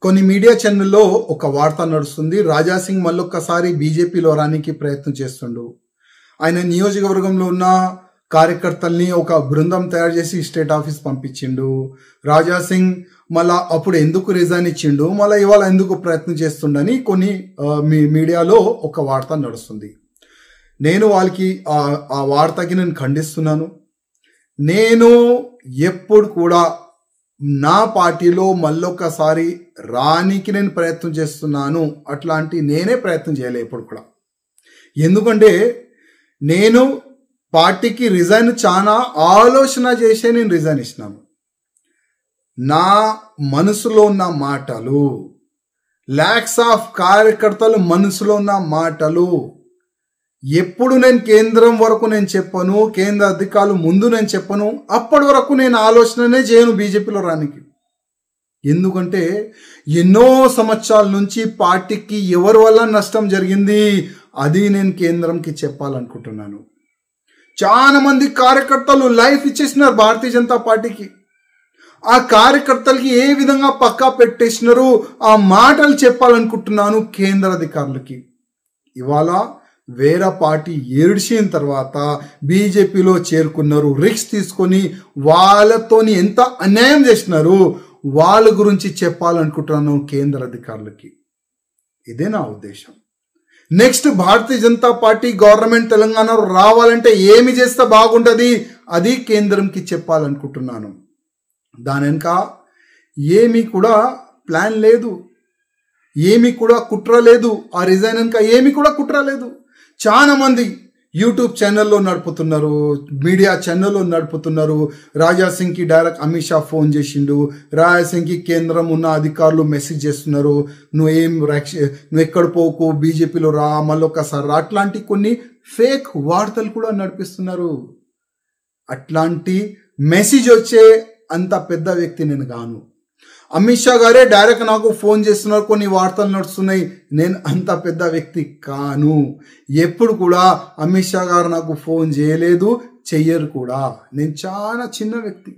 కొన్ని మీడియా ఛానల్లో ఒక వార్త నడుస్తుంది. రాజాసింగ్ మళ్ళొక్కసారి బీజేపీలో రానికి ప్రయత్నం చేస్తుండు. ఆయన నియోజకవర్గంలో ఉన్న కార్యకర్తల్ని ఒక బృందం తయారు చేసి స్టేట్ ఆఫీస్ పంపించిండు. రాజాసింగ్ మళ్ళా అప్పుడు ఎందుకు రిజైన్ ఇచ్చిండు, మళ్ళీ ఇవాళ ఎందుకు ప్రయత్నం చేస్తుండని కొన్ని మీడియాలో ఒక వార్త నడుస్తుంది. నేను వాళ్ళకి ఆ వార్తకి నేను ఖండిస్తున్నాను. నేను ఎప్పుడు కూడా నా పార్టీలో మళ్ళొక్కసారి రానికి నేను ప్రయత్నం చేస్తున్నాను, అట్లాంటి నేనే ప్రయత్నం చేయలే ఎప్పుడు కూడా. ఎందుకంటే నేను పార్టీకి రిజైన్ చాలా ఆలోచన చేసే నేను రిజైన్ ఇచ్చినాను. నా మనసులో ఉన్న మాటలు, లాక్స్ ఆఫ్ కార్యకర్తలు మనసులో ఉన్న మాటలు ఎప్పుడు నేను కేంద్రం వరకు నేను చెప్పను, కేంద్ర అధికారులు ముందు నేను చెప్పను, అప్పటి వరకు నేను ఆలోచననే చేయను బీజేపీలో రానికి. ఎందుకంటే ఎన్నో సంవత్సరాల నుంచి పార్టీకి ఎవరి వల్ల నష్టం జరిగింది అది నేను కేంద్రంకి చెప్పాలనుకుంటున్నాను. చాలా మంది కార్యకర్తలు లైఫ్ ఇచ్చేసినారు భారతీయ జనతా పార్టీకి. ఆ కార్యకర్తలకి ఏ విధంగా పక్కా పెట్టేసినారు ఆ మాటలు చెప్పాలనుకుంటున్నాను కేంద్ర అధికారులకి. ఇవాళ వేరే పార్టీ ఏడ్చిన తర్వాత బీజేపీలో చేరుకున్నారు. రిస్క్ తీసుకొని వాళ్ళతోని ఎంత అన్యాయం చేసినారు వాళ్ళ గురించి చెప్పాలనుకుంటున్నాను కేంద్ర అధికారులకి. ఇదే నా ఉద్దేశం. Next Bharatiya Janata party government తెలంగాణలో రావాలంటే ఏమి చేస్తే బాగుంటుంది అది కేంద్రంకి చెప్పాలనుకుంటున్నాను. దాని వెనుక ఏమీ కూడా ప్లాన్ లేదు, ఏమీ కూడా కుట్ర లేదు. ఆ రిజైన్ వెనుక ఏమీ కూడా కుట్ర లేదు. చాలా మంది యూట్యూబ్ ఛానల్లో నడుపుతున్నారు, మీడియా ఛానల్లో నడుపుతున్నారు. రాజాసింగ్కి డైరెక్ట్ అమిత్ షా ఫోన్ చేసిండు, రాజాసింగ్కి కేంద్రం ఉన్న అధికారులు మెసేజ్ చేస్తున్నారు, నువ్వు ఎక్కడ పోకు, బీజేపీలో రా, మళ్ళొక్కసారి రా. అట్లాంటి కొన్ని ఫేక్ వార్తలు కూడా నడిపిస్తున్నారు. అట్లాంటి మెసేజ్ వచ్చే అంత పెద్ద వ్యక్తి నేను కాను. అమిత్ షా గారే డైరెక్ట్ నాకు ఫోన్ చేస్తున్నారు, కొన్ని వార్తలు నడుస్తున్నాయి. నేను అంత పెద్ద వ్యక్తి కాను. ఎప్పుడు కూడా అమిత్ షా గారు నాకు ఫోన్ చేయలేదు, చెయ్యరు కూడా. నేను చాలా చిన్న వ్యక్తి,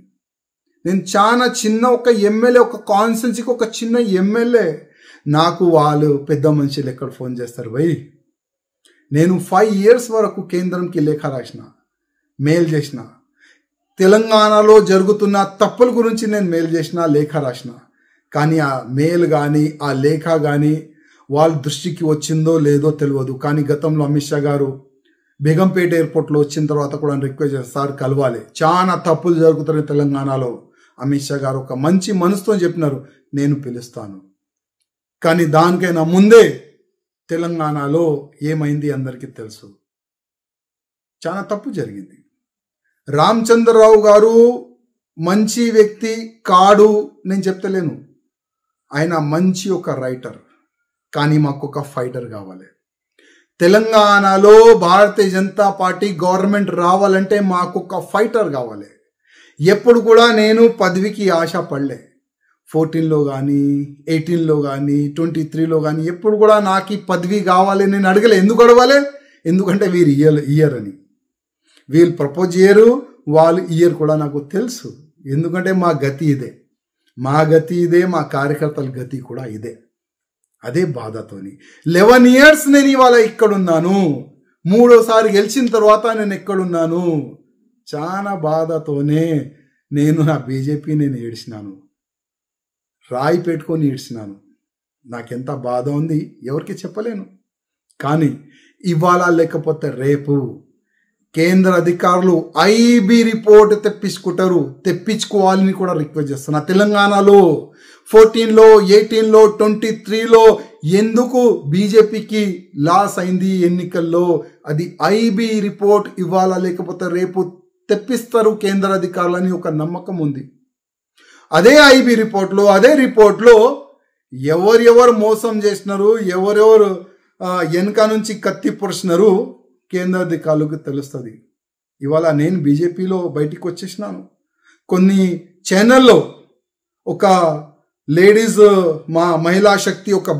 నేను చాలా చిన్న ఒక ఎమ్మెల్యే, ఒక కాన్స్టిట్యున్సీకి ఒక చిన్న ఎమ్మెల్యే. నాకు వాళ్ళు పెద్ద మనుషులు ఎక్కడ ఫోన్ చేస్తారు భయ్. నేను 5 years వరకు కేంద్రంకి లేఖ రాసిన, మెయిల్ చేసిన. తెలంగాణలో జరుగుతున్న తప్పుల గురించి నేను మెయిల్ చేసిన, లేఖ రాసిన. కానీ ఆ మెయిల్ కానీ ఆ లేఖ కానీ వాళ్ళ దృష్టికి వచ్చిందో లేదో తెలియదు. కానీ గతంలో అమిత్ షా గారు బేగంపేట ఎయిర్పోర్ట్లో వచ్చిన తర్వాత కూడా రిక్వెస్ట్ చేస్తారు, సార్ కలవాలి, చాలా తప్పులు జరుగుతున్నాయి తెలంగాణలో. అమిత్ షా గారు ఒక మంచి మనసుతో చెప్పినారు, నేను పిలుస్తాను. కానీ దానికైనా ముందే తెలంగాణలో ఏమైంది అందరికీ తెలుసు. చాలా తప్పు జరిగింది. రామచంద్రరావు గారు మంచి వ్యక్తి కాడు నేను చెప్తలేను, ఆయన మంచి ఒక రైటర్. కానీ మాకు ఒక ఫైటర్ కావాలి. తెలంగాణలో భారతీయ జనతా పార్టీ గవర్నమెంట్ రావాలంటే మాకు ఒక ఫైటర్ కావాలి. ఎప్పుడు కూడా నేను పదవికి ఆశ పడలే. 14లో కానీ 18లో కానీ 23లో కానీ ఎప్పుడు కూడా నాకు ఈ పదవి కావాలి నేను అడగలే. ఎందుకు అడగాలి? ఎందుకంటే వీరు ఇయర్ అని. వీళ్ళు ప్రపోజ్ చేయరు, వాళ్ళు ఇయర్ కూడా నాకు తెలుసు. ఎందుకంటే మా గతి ఇదే, మా గతి ఇదే, మా కార్యకర్తల గతి కూడా ఇదే. అదే బాధతోని 11 years నేను ఇవాళ ఇక్కడున్నాను. 3వసారి గెలిచిన తర్వాత నేను ఎక్కడున్నాను. చాలా బాధతోనే నేను నా బీజేపీ నేను ఏడ్చినాను, రాయి పెట్టుకొని ఏడ్చినాను. నాకెంత బాధ ఉంది ఎవరికి చెప్పలేను. కానీ ఇవాళ లేకపోతే రేపు కేంద్ర అధికారులు ఐబీ రిపోర్ట్ తెప్పించుకోవాలని కూడా రిక్వెస్ట్ చేస్తున్నా. తెలంగాణలో 14లో 18లో 23లో ఎందుకు బీజేపీకి లాస్ అయింది ఎన్నికల్లో, అది ఐబీ రిపోర్ట్ ఇవాళ లేకపోతే రేపు తెప్పిస్తారు కేంద్ర అధికారులని ఒక నమ్మకం ఉంది. అదే ఐబీ రిపోర్ట్లో ఎవరెవరు మోసం చేసినారు, ఎవరెవరు వెనక నుంచి కత్తి పొడిచినారు కేంద్ర అధికారులకు తెలుస్తుంది. ఇవాళ నేను బీజేపీలో బయటికి వచ్చేసినాను. కొన్ని ఛానల్లో ఒక లేడీస్, మా మహిళా శక్తి ఒక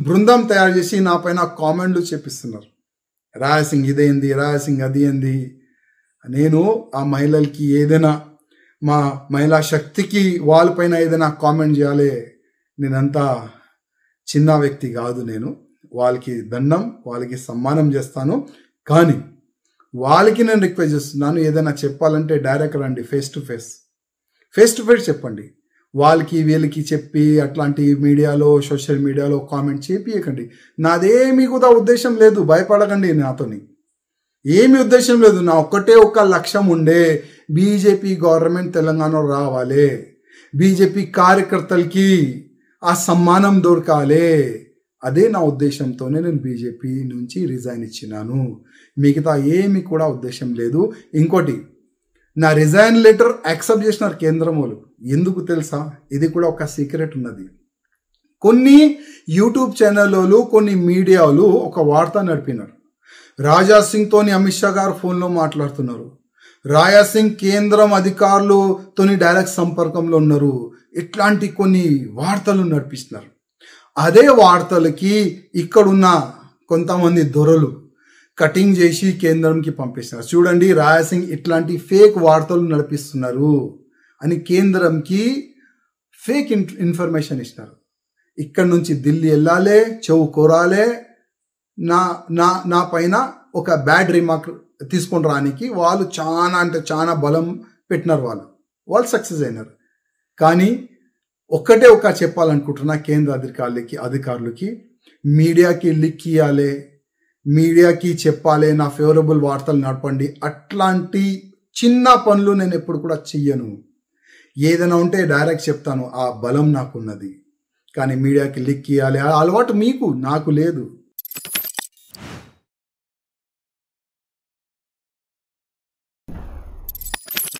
బృందం తయారు చేసి నా పైన కామెంట్లు చెప్పిస్తున్నారు, రాజాసింగ్ ఇదేంది, రాజాసింగ్ అది ఏంది. నేను ఆ మహిళలకి ఏదైనా మా మహిళా శక్తికి వాళ్ళపైన ఏదైనా కామెంట్ చేయాలి, నేనంతా చిన్న వ్యక్తి కాదు. నేను వాళ్ళకి దండం, వాళ్ళకి సమ్మానం చేస్తాను. కానీ వాళ్ళకి నేను రిక్వెస్ట్ చేస్తున్నాను, ఏదైనా చెప్పాలంటే డైరెక్ట్ రండి, ఫేస్ టు ఫేస్ చెప్పండి. వాళ్ళకి వీళ్ళకి చెప్పి అట్లాంటి మీడియాలో, సోషల్ మీడియాలో కామెంట్ చేపియకండి. నాదేమీ కూడా ఉద్దేశం లేదు, భయపడకండి. నాతోని ఏమి ఉద్దేశం లేదు. నా ఒక్క లక్ష్యం ఉండే, బీజేపీ గవర్నమెంట్ తెలంగాణలో రావాలి, బీజేపీ కార్యకర్తలకి ఆ సమ్మానం దొరకాలి. అదే నా ఉద్దేశంతోనే నేను బీజేపీ నుంచి రిజైన్ ఇచ్చినాను. మిగతా ఏమి కూడా ఉద్దేశం లేదు. ఇంకోటి, నా రిజైన్ లెటర్ యాక్సెప్ట్ చేసినారు కేంద్రం వాళ్ళు. ఎందుకు తెలుసా? ఇది కూడా ఒక సీక్రెట్ ఉన్నది. కొన్ని యూట్యూబ్ ఛానళ్ళు, కొన్ని మీడియాలు ఒక వార్త నడిపినారు. రాజాసింగ్తోని అమిత్ షా గారు ఫోన్లో మాట్లాడుతున్నారు. రాజాసింగ్ కేంద్రం అధికారులతోని డైరెక్ట్ సంపర్కంలో ఉన్నారు. ఇట్లాంటి కొన్ని వార్తలు నడిపిస్తున్నారు. అదే వార్తలకి ఇక్కడున్న కొంతమంది దొరలు కటింగ్ చేసి కేంద్రంకి పంపిస్తున్నారు. చూడండి, రాజాసింగ్ ఇట్లాంటి ఫేక్ వార్తలు నడిపిస్తున్నారు అని కేంద్రంకి ఫేక్ ఇన్ఫర్మేషన్ ఇస్తున్నారు. ఇక్కడ నుంచి ఢిల్లీ వెళ్ళాలి, చెవు కోరాలే, నా పైన ఒక బ్యాడ్ రిమార్క్ తీసుకొని రానికి వాళ్ళు చాలా అంటే చాలా బలం పెట్టినారు. వాళ్ళు సక్సెస్ అయినారు. కానీ ఒక్కటే చెప్పాలనుకుంటున్నా కేంద్ర అధికారులకి, మీడియాకి లిక్ ఇవ్వాలి, మీడియాకి చెప్పాలి, నా ఫేవరబుల్ వార్తలు నడపండి. అట్లాంటి చిన్న పనులు నేను ఎప్పుడు కూడా చెయ్యను. ఏదైనా ఉంటే డైరెక్ట్ చెప్తాను, ఆ బలం నాకున్నది. కానీ మీడియాకి లిక్ ఇవ్వాలి ఆ అలవాటు మీకు, నాకు లేదు.